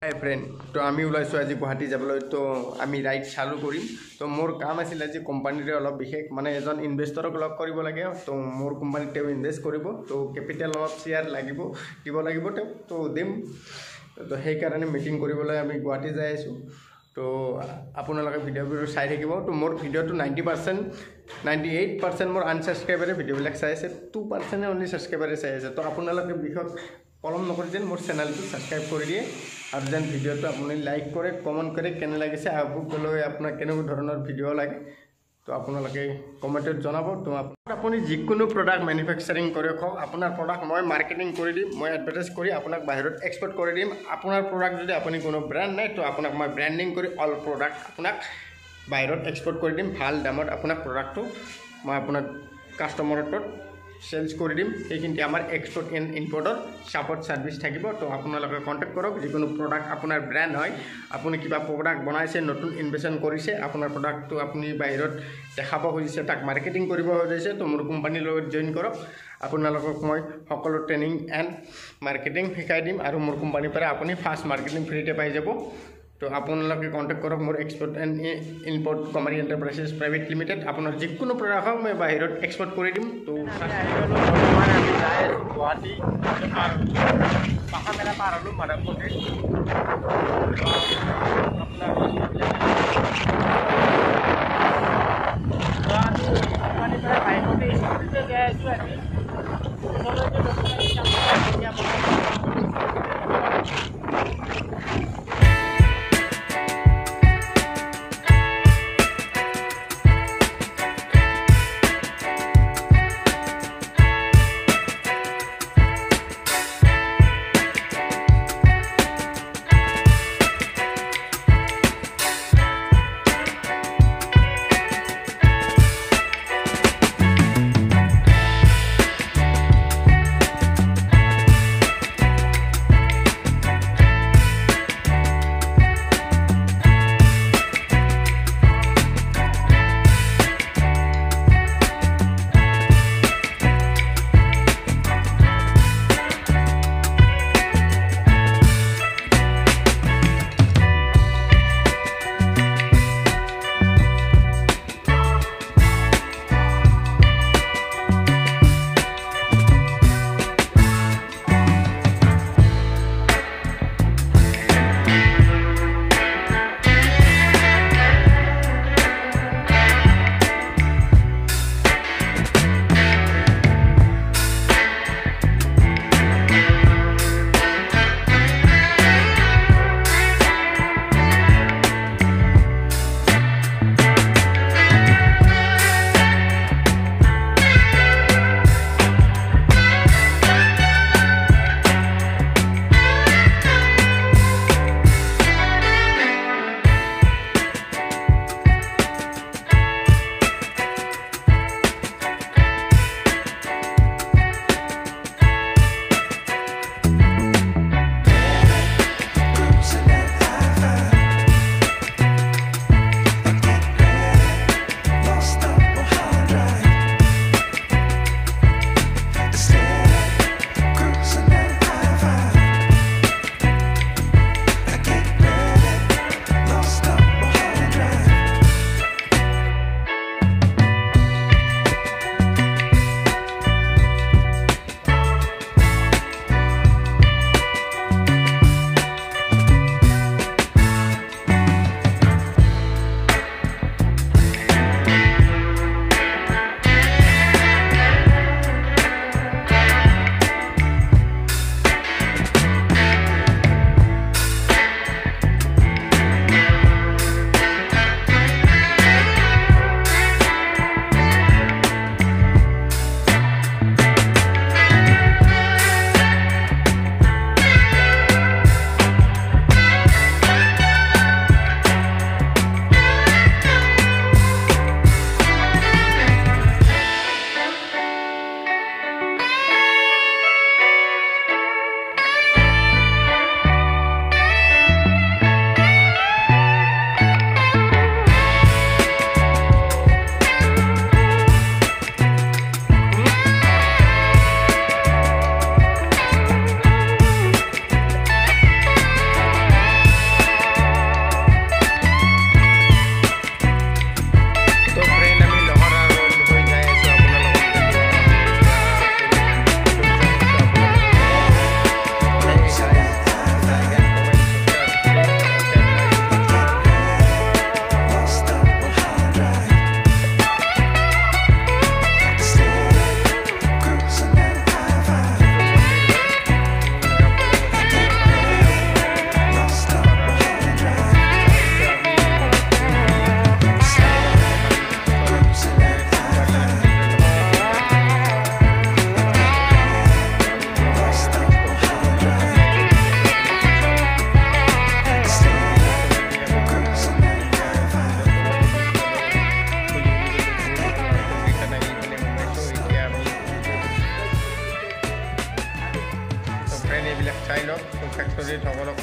হাই friend, তো আমি ওলাইছোঁ আজি গুৱাহাটী যাবলৈ। তো আমি ৰাইড চালু কৰিম। তো মোৰ কাম আছিল আজি কোম্পানীৰে অলপ বিশেষ মানে এজন ইনভেষ্টৰক লগ কৰিব লাগে। তো মোৰ কোম্পানীত তেওঁ ইনভেষ্ট কৰিব, তো কেপিটেল অলপ শ্বেয়াৰ দিব লাগিব তেওঁ, তো দিম। তো সেইকাৰণে মিটিং কৰিবলৈ আমি গুৱাহাটী যাই আছোঁ। তো আপোনালোকে ভিডিঅ'বোৰ চাই থাকিব। তো মোৰ ভিডিঅ'টো 98% মোৰ আনছাবস্ক্ৰাইবাৰে ভিডিঅ'বিলাক চাই আছে, 2% অনলি ছাবস্ক্ৰাইবাৰে চাই আছে। তো আপোনালোকে বিশেষ পলম নকৰি যেন মোৰ চেনেলটো ছাবস্ক্ৰাইব কৰি দিয়ে আৰু যেন ভিডিঅ'টো আপুনি লাইক কৰে, কমেণ্ট কৰে কেনে লাগিছে, আগলৈ আপোনাক কেনেকুৱা ধৰণৰ ভিডিঅ' লাগে তো আপোনালোকে কমেণ্টত জনাব। তো আপুনি যিকোনো প্ৰডাক্ট মেনুফেকচাৰিং কৰি হওক, আপোনাৰ প্ৰডাক্ট মই মাৰ্কেটিং কৰি দিম, মই এডভাৰটাইজ কৰি আপোনাক বাহিৰত এক্সপৰ্ট কৰি দিম। আপোনাৰ প্ৰডাক্ট যদি আপুনি কোনো ব্ৰেণ্ড নাই তো আপোনাক মই ব্ৰেণ্ডিং কৰি অল প্ৰডাক্ট আপোনাক বাহিৰত এক্সপৰ্ট কৰি দিম। ভাল দামত আপোনাক প্ৰডাক্টটো মই আপোনাক কাষ্টমাৰৰ তাত চেলছ কৰি দিম। সেইখিনি আমাৰ এক্সপৰ্ট এণ্ড ইম্পৰ্টৰ ছাপৰ্ট ছাৰ্ভিচ থাকিব। তো আপোনালোকে কণ্টেক্ট কৰক। যিকোনো প্ৰডাক্ট আপোনাৰ ব্ৰেণ্ড হয়, আপুনি কিবা প্ৰডাক্ট বনাইছে, নতুন ইনভেষ্টমেণ্ট কৰিছে, আপোনাৰ প্ৰডাক্টটো আপুনি বাহিৰত দেখাব খুজিছে, তাক মাৰ্কেটিং কৰিব খুজিছে, তো মোৰ কোম্পানীৰ লগত জইন কৰক। আপোনালোকক মই সকলো ট্ৰেইনিং এণ্ড মাৰ্কেটিং শিকাই দিম আৰু মোৰ কোম্পানীৰ পৰা আপুনি ফাৰ্ষ্ট মাৰ্কেটিং ফ্ৰীতে পাই যাব। তো আপোনালোকে কণ্টেক্ট কৰক মোৰ export and import company enterprises private limited. আপোনাৰ যিকোনো প্ৰডাক্ট হওক মই বাহিৰত এক্সপৰ্ট কৰি দিম। তো বৰ্তমান আমি যাই আছোঁ গুৱাহাটী, পাখা মেলা পাৰ হ'লোঁ মাধৱপতি। কোম্পানীৰ পৰা বাইকতে স্কুটিতে যাই আছোঁ আমি।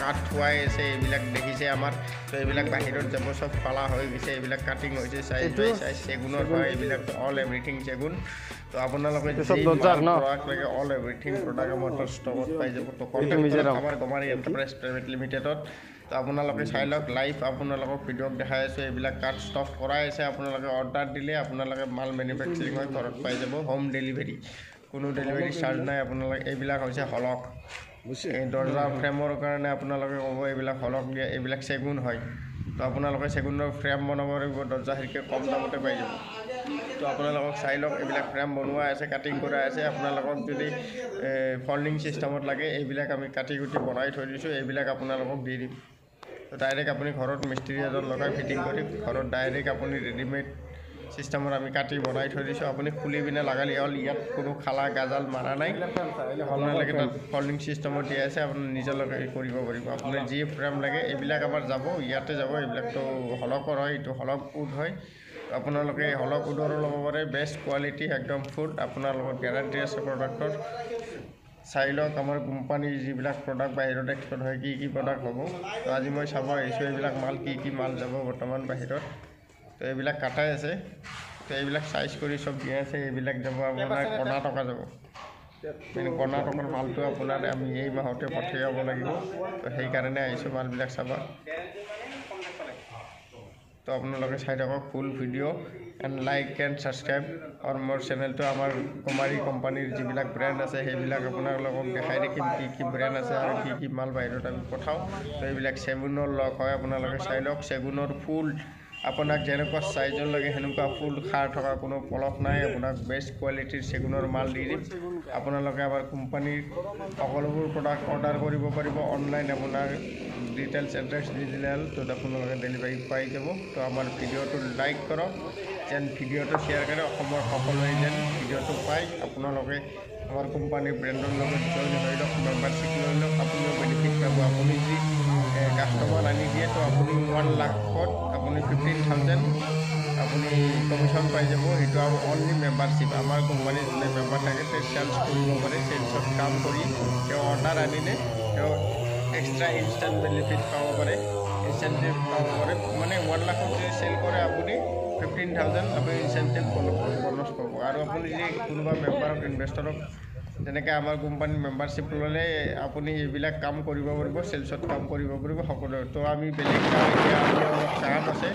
কাঠ থোৱাই আছে এইবিলাক দেখিছে আমাৰ তো এইবিলাক বাহিৰত যাব সব ফালা হৈ গৈছে এইবিলাক কাটিং হৈছে চাইজ বাই চাইজ চেগুনৰ হয় এইবিলাক অল এভৰিথিং চেগুন তো আপোনালোকে প্ৰডাক্ট লাগে অল এভৰিথিং প্ৰডাক্ট আমাৰ ষ্টকত পাই যাব তো আমাৰ গমাৰি এণ্টাৰপ্ৰাইজ প্ৰাইভেট লিমিটেডত তো আপোনালোকে চাই লওক লাইভ আপোনালোকক ভিডিঅ'ত দেখাই আছোঁ এইবিলাক কাঠ ষ্টক কৰাই আছে আপোনালোকে অৰ্ডাৰ দিলে আপোনালোকে মাল মেনুফেকচাৰিং হৈ ঘৰত পাই যাব হোম ডেলিভাৰী কোনো ডেলিভাৰী চাৰ্জ নাই আপোনালোকে এইবিলাক হৈছে হলক এই দৰ্জা ফ্ৰেমৰ কাৰণে আপোনালোকে ক'ব এইবিলাক হলক দিয়ে এইবিলাক চেগুন হয় তো আপোনালোকে চেগুনৰ ফ্ৰেম বনাব লাগিব দৰ্জা খিৰিকী কম দামতে পাই যাব তো আপোনালোকক চাই লওক এইবিলাক ফ্ৰেম বনোৱা আছে কাটিং কৰা আছে আপোনালোকক যদি ফল্ডিং চিষ্টেমত লাগে এইবিলাক আমি কাটি কুটি বনাই থৈ দিছোঁ এইবিলাক আপোনালোকক দি দিম তো ডাইৰেক্ট আপুনি ঘৰত মিস্ত্ৰী এজন লগাই ফিটিং কৰি ঘৰত ডাইৰেক্ট আপুনি ৰেডিমেড চিষ্টেমত আমি কাটি বনাই থৈ দিছোঁ আপুনি খুলি পিনে লগালে হ'ল ইয়াত কোনো খালা গাজাল মাৰা নাই আপোনালোকে তাত ফল্ডিং চিষ্টেমত দিয়া আছে আপুনি নিজলৈকে কৰিব পাৰিব আপোনাৰ যি ফ্ৰেম লাগে এইবিলাক আমাৰ যাব ইয়াতে যাব এইবিলাকতো হলকৰ হয় এইটো হলক উড হয় আপোনালোকে হলক উডৰো ল'ব পাৰে বেষ্ট কোৱালিটি একদম ফুড আপোনাৰ লগত গেৰাণ্টি আছে প্ৰডাক্টৰ চাই লওক আমাৰ কোম্পানীৰ যিবিলাক প্ৰডাক্ট বাহিৰত এক্সপৰ্ট হয় কি প্ৰডাক্ট হ'ব তো আজি মই চাব আহিছোঁ এইবিলাক মাল কি মাল যাব বৰ্তমান বাহিৰত তো এইবিলাক কাটাই আছে তো এইবিলাক চাইজ কৰি চব দিয়া আছে এইবিলাক যাব আপোনাৰ কৰ্ণাটকা যাব মানে কৰ্ণাটকৰ মালটো আপোনাৰ আমি এই মাহতে পঠিয়াব লাগিব তো সেইকাৰণে আহিছোঁ মালবিলাক চাব তো আপোনালোকে চাই থাকক full video' and like and subscribe আৰু মোৰ চেনেলটো আমাৰ কুমাৰী কোম্পানীৰ যিবিলাক ব্ৰেণ্ড আছে সেইবিলাক আপোনালোকক দেখাই দেখিম কি ব্ৰেণ্ড আছে আৰু কি মাল বাহিৰত আমি পঠাওঁ তো এইবিলাক চেগুনৰ লগ হয় আপোনালোকে চাই লওক চেগুনৰ ফুল আপোনাক যেনেকুৱা চাইজৰ লাগে সেনেকুৱা ফুল খাৰ থকা কোনো পলস নাই আপোনাক বেষ্ট কোৱালিটিৰ চেগুনৰ মাল দি দিম আপোনালোকে আমাৰ কোম্পানীৰ সকলোবোৰ প্ৰডাক্ট অৰ্ডাৰ কৰিব পাৰিব অনলাইন আপোনাৰ ডিটেইলছ এড্ৰেছ দি দিলে হ'ল তো আপোনালোকে ডেলিভাৰী পাই যাব তো আমাৰ ভিডিঅ'টো লাইক কৰক যেন ভিডিঅ'টো শ্বেয়াৰ কৰে অসমৰ সকলোৱে যেন ভিডিঅ'টো পায় আপোনালোকে আমাৰ কোম্পানীৰ ব্ৰেণ্ডৰ লগত জইন হৈ লওক মেম্বাৰশ্বিপ লৈ লওক আপুনিও বেনিফিট পাব আপুনি যি কাষ্টমাৰ আনি দিয়ে তো আপুনি 1 লাখত আপুনি 15,000 আপুনি কমিশ্যন পাই যাব সেইটো আৰু অনলি মেম্বাৰশ্বিপ আমাৰ কোম্পানীৰ যোনে মেম্বাৰ থাকে তেওঁ চেলছ কৰিব পাৰে চেলছত কাম কৰি তেওঁ অৰ্ডাৰ আনিলে তেওঁ এক্সট্ৰা ইনষ্টেণ্ট বেনিফিট পাব পাৰে ইনচেণ্টিভ পাব পাৰে মানে 1 লাখত যদি চেল কৰে আপুনি 15,000 আপুনি ইনচেণ্টিভ বনছ পাব আৰু আপুনি যদি কোনোবা মেম্বাৰক ইনভেষ্টৰক যেনেকৈ আমাৰ কোম্পানীৰ মেম্বাৰশ্বিপ ল'লে আপুনি এইবিলাক কাম কৰিব পাৰিব চেলছত কাম কৰিব পাৰিব সকলো তো আমি বেলেগ কাম এতিয়া আমি অলপ কাম আছে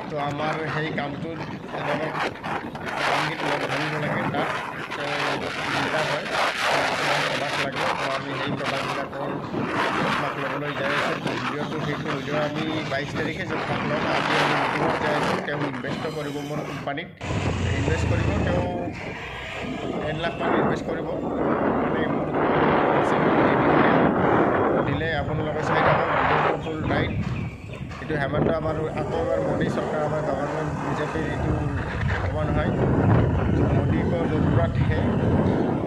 তো আমাৰ সেই কামটোত এজনক কামগীত লগ ধৰিব লাগে তাত সুবিধা হয় আপোনাক প্ৰডাক্ট লাগে তো আমি সেই প্ৰডাক্টবিলাকৰ জোখমাখ ল'বলৈ যাই আছোঁ ভিডিঅ'টো সেইটো ভিডিঅ' আমি 22 তাৰিখে জোখমাখ ল'ম আজি আমি মিটিঙত যাই আছোঁ তেওঁ ইনভেষ্ট কৰিব মোৰ কোম্পানীত ইনভেষ্ট কৰিব তেওঁ 10 লাখ মান ইনভেষ্ট কৰিব মানে দিলে আপোনালোকে চাই থাকক ভিডিঅ'টো ফুল ৰাইট এইটো হেমন্ত আমাৰ আকৌ এবাৰ মোদী চৰকাৰ আমাৰ গভৰ্ণমেণ্ট বিজেপিৰ এইটো হ'ব নহয় मोदी को ज़रूरत है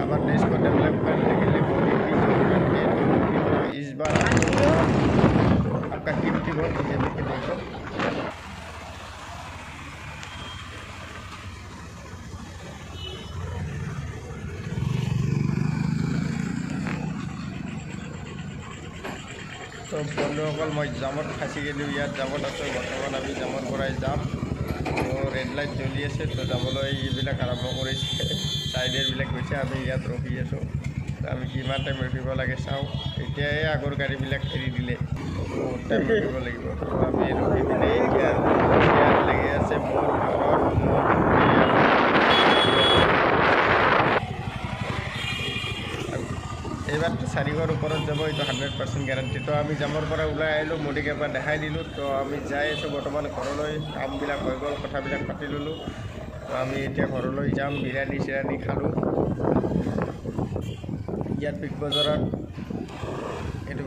हमारे देश को डेवलप करने के लिए मोदी की ज़रूरत है तो मोदी को इस बार आपका कीमती वोट बीजेपी के देखो তো বন্ধুসকল মই জামত ফাঁচি গেলোঁ ইয়াত জামত আছোঁ বৰ্তমান আমি জামৰ পৰাই যাম তো ৰেড লাইট জ্বলি আছে তো যাবলৈ এইবিলাক আৰম্ভ কৰিছে চাইডেৰবিলাক গৈছে আমি ইয়াত ৰখি আছোঁ আমি কিমান টাইম ৰখিব লাগে চাওঁ এতিয়াই আগৰ গাড়ীবিলাক এৰি দিলে বহুত টাইম ৰখিব লাগিব আমি ৰখি পিনে এতিয়া ইয়াত লাগি আছে মোৰ ঘৰত এইবাৰতো 4ঘৰ ওপৰত যাব এইটো 100% গেৰাণ্টি তো আমি জামৰ পৰা ওলাই আহিলোঁ মোদীক এবাৰ দেখাই দিলোঁ তো আমি যাই আছোঁ বৰ্তমান ঘৰলৈ কামবিলাক হৈ গ'ল কথাবিলাক পাতি ল'লোঁ তো আমি এতিয়া ঘৰলৈ যাম বিৰিয়ানী চিৰিয়ানী খালোঁ ইয়াত বিগ বজাৰত এইটো